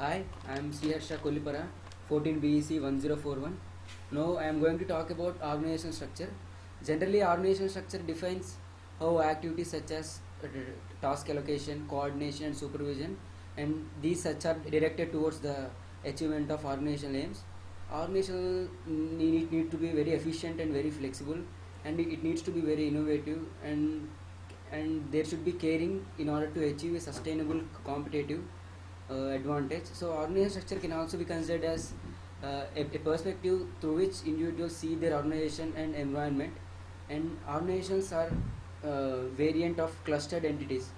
Hi, I am Siharsha Kolipara, 14 BEC 1041. Now I am going to talk about organization structure. Generally, organization structure defines how activities such as task allocation, coordination, and supervision, and these such are directed towards the achievement of organizational aims. Organization need to be very efficient and very flexible, and it needs to be very innovative and there should be caring in order to achieve a sustainable competitive advantage. So organization structure can also be considered as a perspective through which individuals see their organization and environment. And organizations are variant of clustered entities.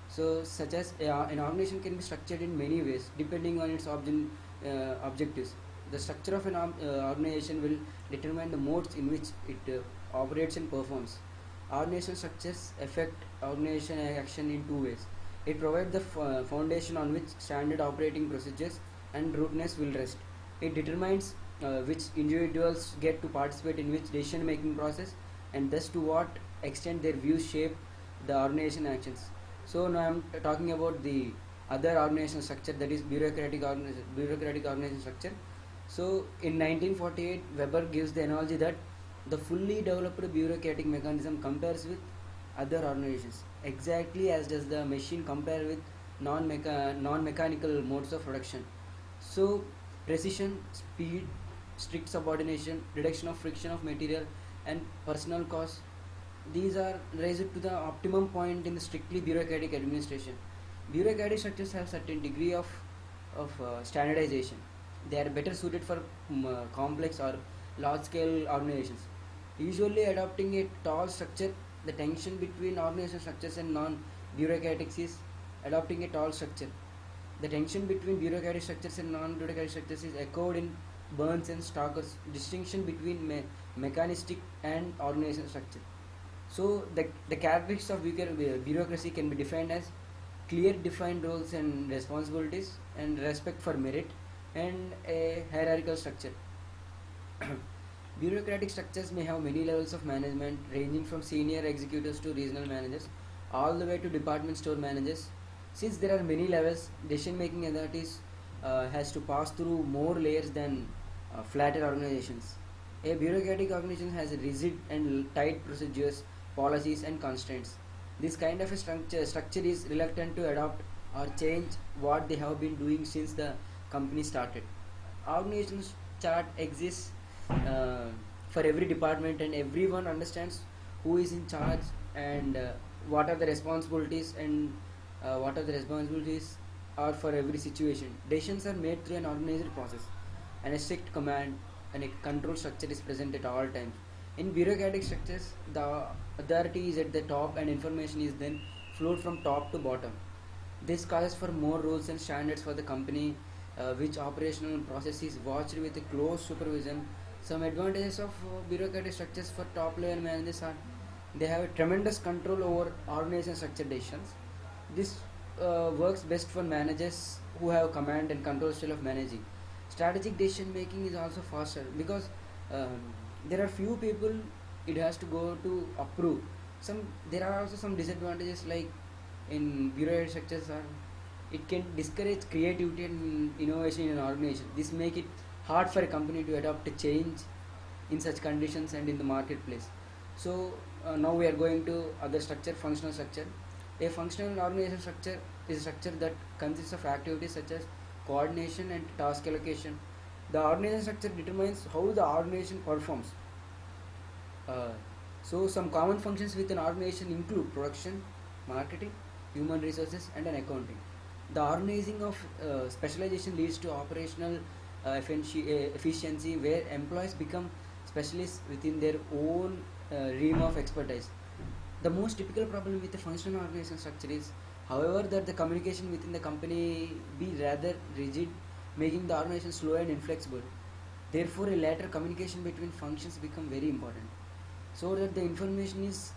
So such as an organization can be structured in many ways depending on its objectives. The structure of an organization will determine the modes in which it operates and performs. Organizational structures affect organization action in two ways. It provides the foundation on which standard operating procedures and rootedness will rest. It determines which individuals get to participate in which decision making process and thus to what extent their views shape the organization actions. So now I am talking about the other organizational structure, that is bureaucratic organization structure. So in 1948, Weber gives the analogy that the fully developed bureaucratic mechanism compares with other organizations exactly as does the machine compare with non-mechanical modes of production. So precision, speed, strict subordination, reduction of friction of material, and personal costs, these are raised to the optimum point in the strictly bureaucratic administration. Bureaucratic structures have certain degree of standardization. They are better suited for complex or large scale organizations. Usually adopting a tall structure, the tension between organizational structures and non-bureaucratic is adopting a tall structure. The tension between bureaucratic structures and non-bureaucratic structures is echoed in Burns and Stocker's distinction between mechanistic and organizational structure. So the characteristics of bureaucracy can be defined as clear defined roles and responsibilities and respect for merit and a hierarchical structure. Bureaucratic structures may have many levels of management, ranging from senior executives to regional managers, all the way to department store managers. Since there are many levels, decision-making authorities has to pass through more layers than flatter organizations. A bureaucratic organization has rigid and tight procedures, policies, and constraints. This kind of a structure is reluctant to adopt or change what they have been doing since the company started. Organizational chart exists uh, for every department, and everyone understands who is in charge and what are the responsibilities and what are the responsibilities are for every situation. Decisions are made through an organized process, and a strict command and a control structure is present at all times. In bureaucratic structures, the authority is at the top and information is then flowed from top to bottom. This calls for more rules and standards for the company, which operational process is watched with a close supervision. Some advantages of bureaucratic structures for top level managers are they have a tremendous control over organization structure decisions. This works best for managers who have command and control style of managing. Strategic decision making is also faster because um, there are few people it has to go to approve. Some there are also some disadvantages like in bureaucratic structures are it can discourage creativity and innovation in an organization. This make it hard for a company to adopt a change in such conditions and in the marketplace. So now we are going to other structure, functional structure. A functional organization structure is a structure that consists of activities such as coordination and task allocation. The organization structure determines how the organization performs. Uh, so some common functions within an organization include production, marketing, human resources, and an accounting. The organizing of specialization leads to operational efficiency, where employees become specialists within their own realm of expertise. The most typical problem with the functional organization structure is, however, that the communication within the company be rather rigid, making the organization slow and inflexible. Therefore, a later communication between functions become very important, so that the information is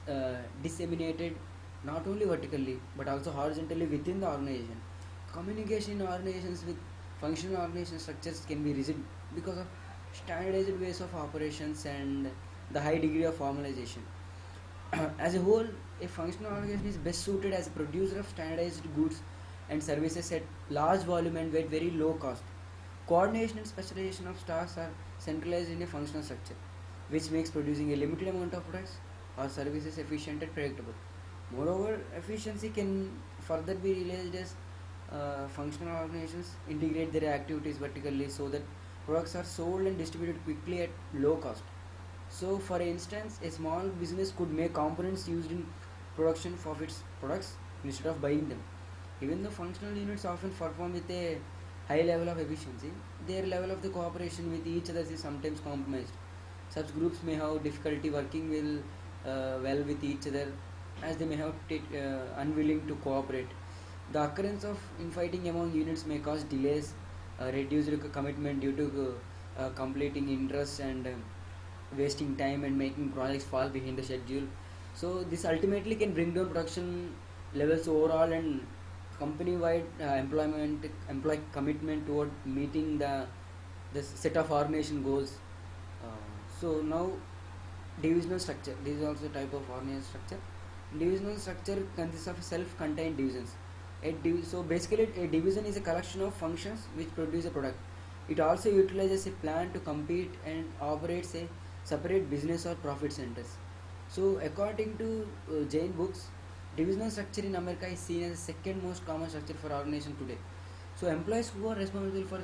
disseminated not only vertically but also horizontally within the organization. Communication in organizations with functional organization structures can be rigid because of standardized ways of operations and the high degree of formalization. As a whole, a functional organization is best suited as a producer of standardized goods and services at large volume and at very low cost. Coordination and specialization of tasks are centralized in a functional structure, which makes producing a limited amount of products or services efficient and predictable. Moreover, efficiency can further be realized as functional organizations integrate their activities vertically so that products are sold and distributed quickly at low cost. So, for instance, a small business could make components used in production of its products instead of buying them. Even though functional units often perform with a high level of efficiency, their level of the cooperation with each other is sometimes compromised. Such groups may have difficulty working well with each other as they may have unwilling to cooperate. The occurrence of infighting among units may cause delays, reduced commitment due to completing interests and wasting time and making projects fall behind the schedule. So this ultimately can bring down production levels overall and company-wide employee commitment toward meeting the set of organization goals. So now divisional structure. This is also a type of organization structure. Divisional structure consists of self-contained divisions. So basically, a division is a collection of functions which produce a product. It also utilizes a plan to compete and operates a separate business or profit centers. So according to Jain books, divisional structure in America is seen as the second most common structure for organization today. So employees who are responsible for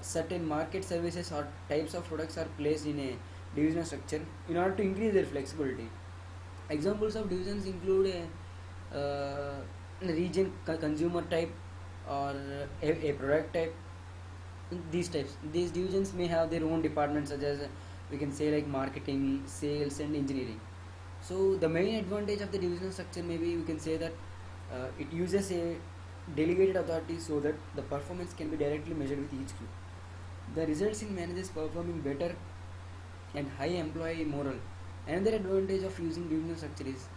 certain market services or types of products are placed in a divisional structure in order to increase their flexibility. Examples of divisions include region consumer type or a product type. These types, these divisions may have their own departments such as we can say like marketing, sales, and engineering. So the main advantage of the divisional structure maybe we can say that it uses a delegated authority so that the performance can be directly measured with each group. The results in managers performing better and high employee morale. Another advantage of using divisional structure is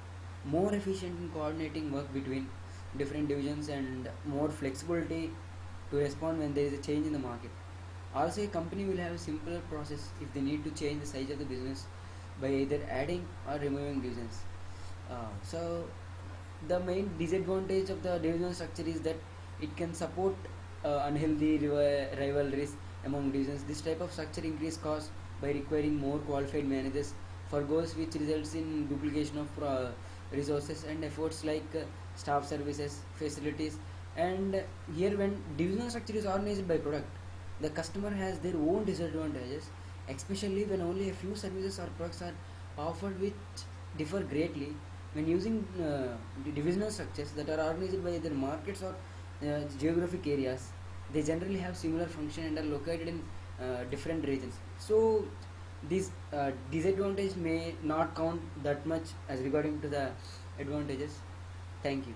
more efficient in coordinating work between different divisions and more flexibility to respond when there is a change in the market. Also, a company will have a simpler process if they need to change the size of the business by either adding or removing divisions. So, the main disadvantage of the divisional structure is that it can support unhealthy rivalries among divisions. This type of structure increase costs by requiring more qualified managers for goals which results in duplication of resources and efforts like staff services, facilities, and here when divisional structure is organized by product, the customer has their own disadvantages, especially when only a few services or products are offered which differ greatly. When using divisional structures that are organized by either markets or geographic areas, they generally have similar function and are located in different regions. So these disadvantage may not count that much as regarding to the advantages. Thank you.